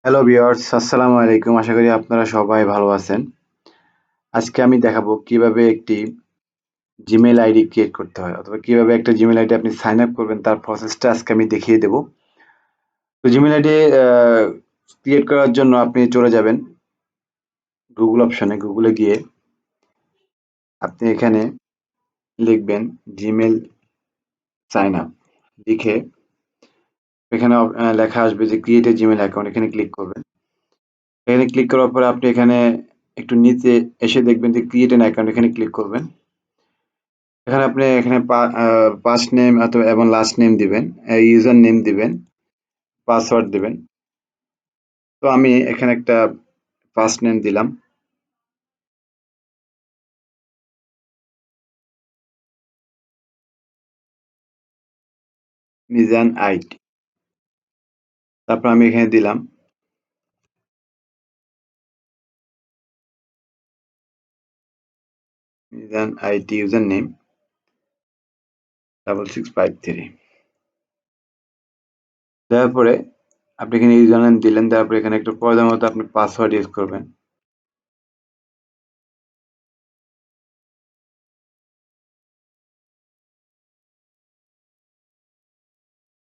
Hello viewers, আসসালামু আলাইকুম। আশা করি আপনারা সবাই ভালো আছেন। আজকে আমি দেখাবো কিভাবে একটি জিমেইল আইডি ক্রিয়েট করতে হয় অথবা কিভাবে একটা জিমেইল আইডি আপনি সাইন আপ করবেন তার প্রসেসটা আজকে আমি দেখিয়ে দেব। তো জিমেইল আইডি ক্রিয়েট করার জন্য আপনি চলে যাবেন গুগল অপশনে। গুগলে গিয়ে আপনি এখানে লিখবেন জিমেইল সাইন আপ লিখে এখানে লেখা আসবে যে ক্রিয়েট এ জিমেইল অ্যাকাউন্ট, এখানে ক্লিক করবেন। এখানে ক্লিক করার পরে আপনি এখানে একটু নিচে এসে দেখবেন যে ক্রিয়েট অ্যান অ্যাকাউন্ট, এখানে ক্লিক করবেন। এখানে আপনি এখানে ফার্স্ট নেম অথবা এবং লাস্ট নেম দিবেন, ইউজার নেম দিবেন, পাসওয়ার্ড দিবেন। তো আমি এখানে একটা ফার্স্ট নেম দিলাম, মিজান আইটি। তারপর আমি এখানে দিলাম মিজান আইটি ইউজার নেম 6653। দেওয়ার পরে আপনি এখানে ইউজার নেম দিলেন, দেওয়ার পরে এখানে একটু প্রয়োজন মতো আপনি পাসওয়ার্ড ইউজ করবেন।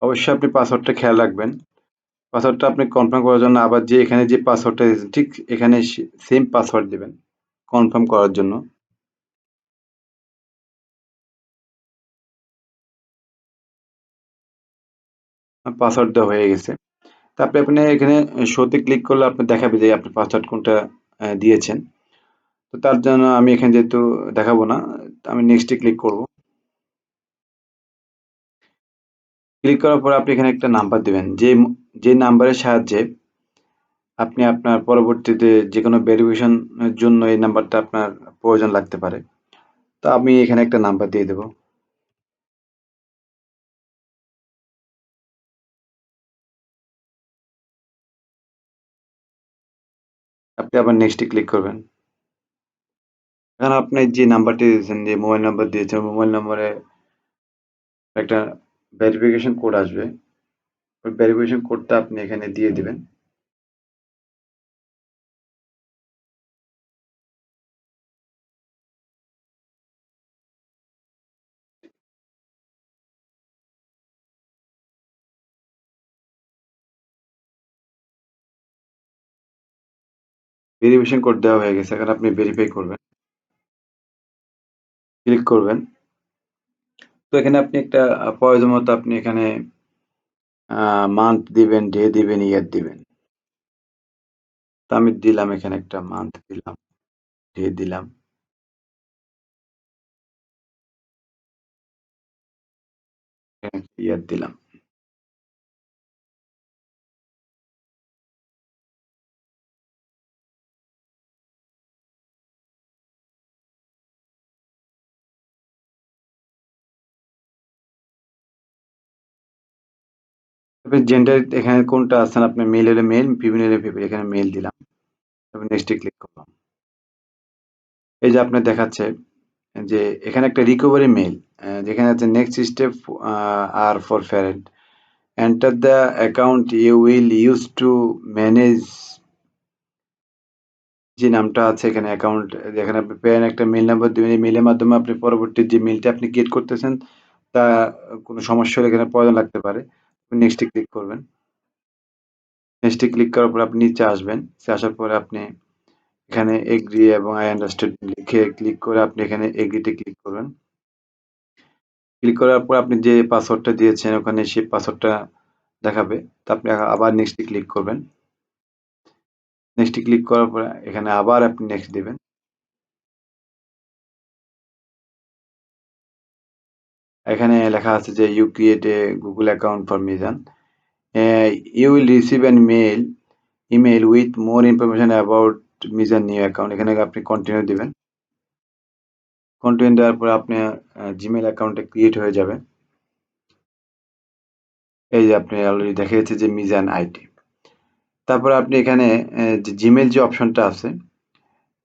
অবশ্যই আপনি পাসওয়ার্ডটা খেয়াল রাখবেন। পাসওয়ার্ডটা আপনি কনফার্ম করার জন্য আবার যে এখানে যে পাসওয়ার্ডটা দিয়েছেন ঠিক এখানে সেম পাসওয়ার্ড দিবেন কনফার্ম করার জন্য। পাসওয়ার্ড দেওয়া হয়ে গেছে। তারপরে আপনি এখানে শোতে ক্লিক করলে আপনি দেখাবে যে আপনি পাসওয়ার্ড কোনটা দিয়েছেন। তো তার জন্য আমি এখানে যেহেতু দেখাবো না, আমি নেক্সটে ক্লিক করব। ক্লিক করার পর আপনি এখানে একটা নাম্বার দিবেন, যে নাম্বারের সাহায্যে আপনি আপনার পরবর্তীতে যে কোনো ভেরিফিকেশন এর জন্য এই নাম্বারটা আপনার প্রয়োজন লাগতে পারে। তো আমি এখানে একটা নাম্বার দিয়ে দেব। আপনি আবার নেক্সটে ক্লিক করবেন। এখানে আপনি যে নাম্বারটি দিয়েছেন, যে মোবাইল নাম্বার দিয়েছেন, মোবাইল নম্বরে একটা ভেরিফিকেশন কোড আসবে। ওই ভেরিফিকেশন কোডটা আপনি এখানে দিয়ে দিবেন। ভেরিফিকেশন কোড দেওয়া হয়ে গেছে। এখন আপনি ভেরিফাই করবেন। ক্লিক করবেন। তো এখানে আপনি একটা প্রয়োজন মতো আপনি এখানে মান্থ দিবেন, ডে দিবেন, ইয়ার দিবেন। তো আমি দিলাম এখানে একটা মান্থ দিলাম, ডে দিলাম, ইয়ার দিলাম। তারপরে জেন্ডার এখানে কোনটা আছেন, আপনি মেল হলে মেল, ফিমেল হলে ফিমেল, এখানে মেল দিলাম। তারপর নেক্সটে ক্লিক করলাম। এই যে আপনার দেখাচ্ছে যে এখানে একটা রিকভারি মেল, যেখানে আছে নেক্সট স্টেপ আর for parent, enter the account you will use to manage. যে নামটা আছে এখানে অ্যাকাউন্ট, যেখানে আপনি প্যান একটা মেইল নাম্বার দিবেন, এই মেইলের মাধ্যমে আপনি পরবর্তী যে মেইলটা আপনি ক্রিয়েট করতেছেন তা কোনো সমস্যা হলে এখানে প্রয়োজন লাগতে পারে। নেক্সটে ক্লিক করবেন। নেক্সটে ক্লিক করার পর আপনি নিচে আসবেন। নিচে আসার পরে আপনি এখানে এগ্রি এবং আই আন্ডারস্ট্যান্ড লিখে ক্লিক করে আপনি এখানে এগ্রিতে ক্লিক করবেন। ক্লিক করার পর আপনি যে পাসওয়ার্ডটা দিয়েছেন ওখানে সেই পাসওয়ার্ডটা দেখাবে। তো আপনি আবার নেক্সটে ক্লিক করবেন। নেক্সটে ক্লিক করার পরে এখানে আবার আপনি নেক্সট দিবেন। এখানে লেখা আছে যে you create a Google account for Mizan. You will receive an email with more information about Mizan new account. এখানে আপনি কন্টিনিউ দিবেন। কন্টিনিউ দেওয়ার পরে আপনি জিমেইল অ্যাকাউন্টে ক্রিয়েট হয়ে যাবে। এই যে আপনি অলরেডি দেখা যাচ্ছে যে মিজান আইটি। তারপরে আপনি এখানে যে জিমেইল যে অপশনটা আছে,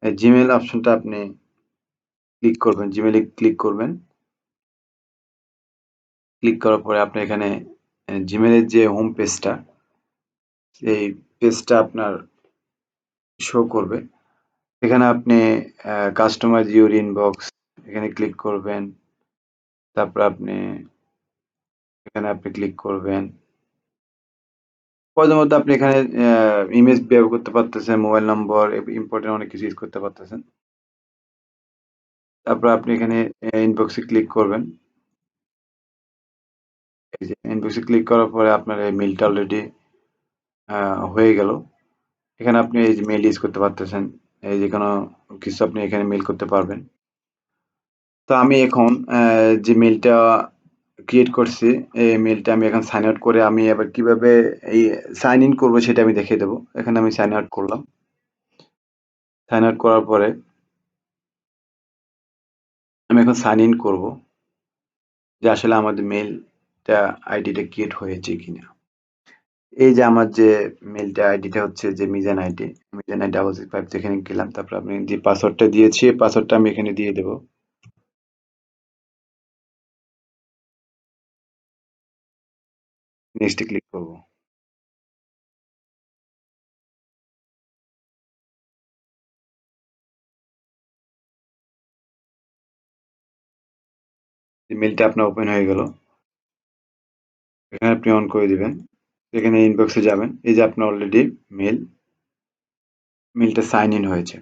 জিমেইল অপশনটা আপনি ক্লিক করবেন, জিমেইলে ক্লিক করবেন। ক্লিক করার পরে আপনি এখানে জিমেইলের যে হোম পেজটা, সেই পেজটা আপনার শো করবে। এখানে আপনি কাস্টমাইজ ইউর ইনবক্স এখানে ক্লিক করবেন। তারপর এখানে আপনি ক্লিক করবেন। প্রথমত আপনি এখানে ইমেজ ব্যবহার করতে পারতেছেন, মোবাইল নম্বর, ইম্পর্টেন্ট অনেক কিছু ইউজ করতে পারতেছেন। তারপর আপনি এখানে ইনবক্সে ক্লিক করবেন। এই যে ইনবক্সে ক্লিক করার পরে আপনার এই মেইলটা অলরেডি হয়ে গেল। এখানে আপনি এই যে মেইল ইউজ করতে পারতেছেন। এই যে কোনো কিছু আপনি এখানে মেইল করতে পারবেন। তো আমি এখন যে মেইলটা ক্রিয়েট করছি, এই মেইলটা আমি এখন সাইন আউট করে আমি আবার কিভাবে এই সাইন ইন করবো সেটা আমি দেখিয়ে দেবো। এখানে আমি সাইন আউট করলাম। সাইন আউট করার পরে আমি এখন সাইন ইন করবো যে আসলে আমাদের মেইলটা আইডিটা ক্রিয়েট হয়েছে কিনা। এই যে আমার যে মেইলটা আইডিটা হচ্ছে যে মিজান আই 665 এখানে গেলাম। তারপর আমি যে পাসওয়ার্ডটা দিয়েছি এই পাসওয়ার্ডটা আমি এখানে দিয়ে দেবো। নেক্সটে ক্লিক করবো। মেইলটা আপনার ওপেন হয়ে গেল। এখানে আপনি অন করে দিবেন। এখানে ইনবক্সে যাবেন। এই যে আপনার অলরেডি মেইলটা সাইন ইন হয়েছে।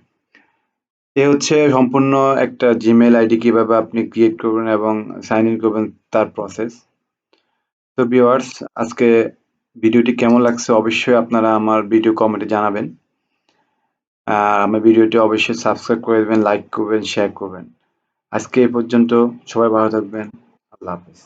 এ হচ্ছে সম্পূর্ণ একটা জিমেইল আইডি কিভাবে আপনি ক্রিয়েট করবেন এবং সাইন ইন করবেন তার প্রসেস। তো ভিউয়ার্স, আজকে ভিডিওটি কেমন লাগছে অবশ্যই আপনারা আমার ভিডিও কমেন্টে জানাবেন। আর আমার ভিডিওটি অবশ্যই সাবস্ক্রাইব করে দেবেন, লাইক করবেন, শেয়ার করবেন। আজকে এই পর্যন্ত। সবাই ভালো থাকবেন। আল্লাহ হাফেজ।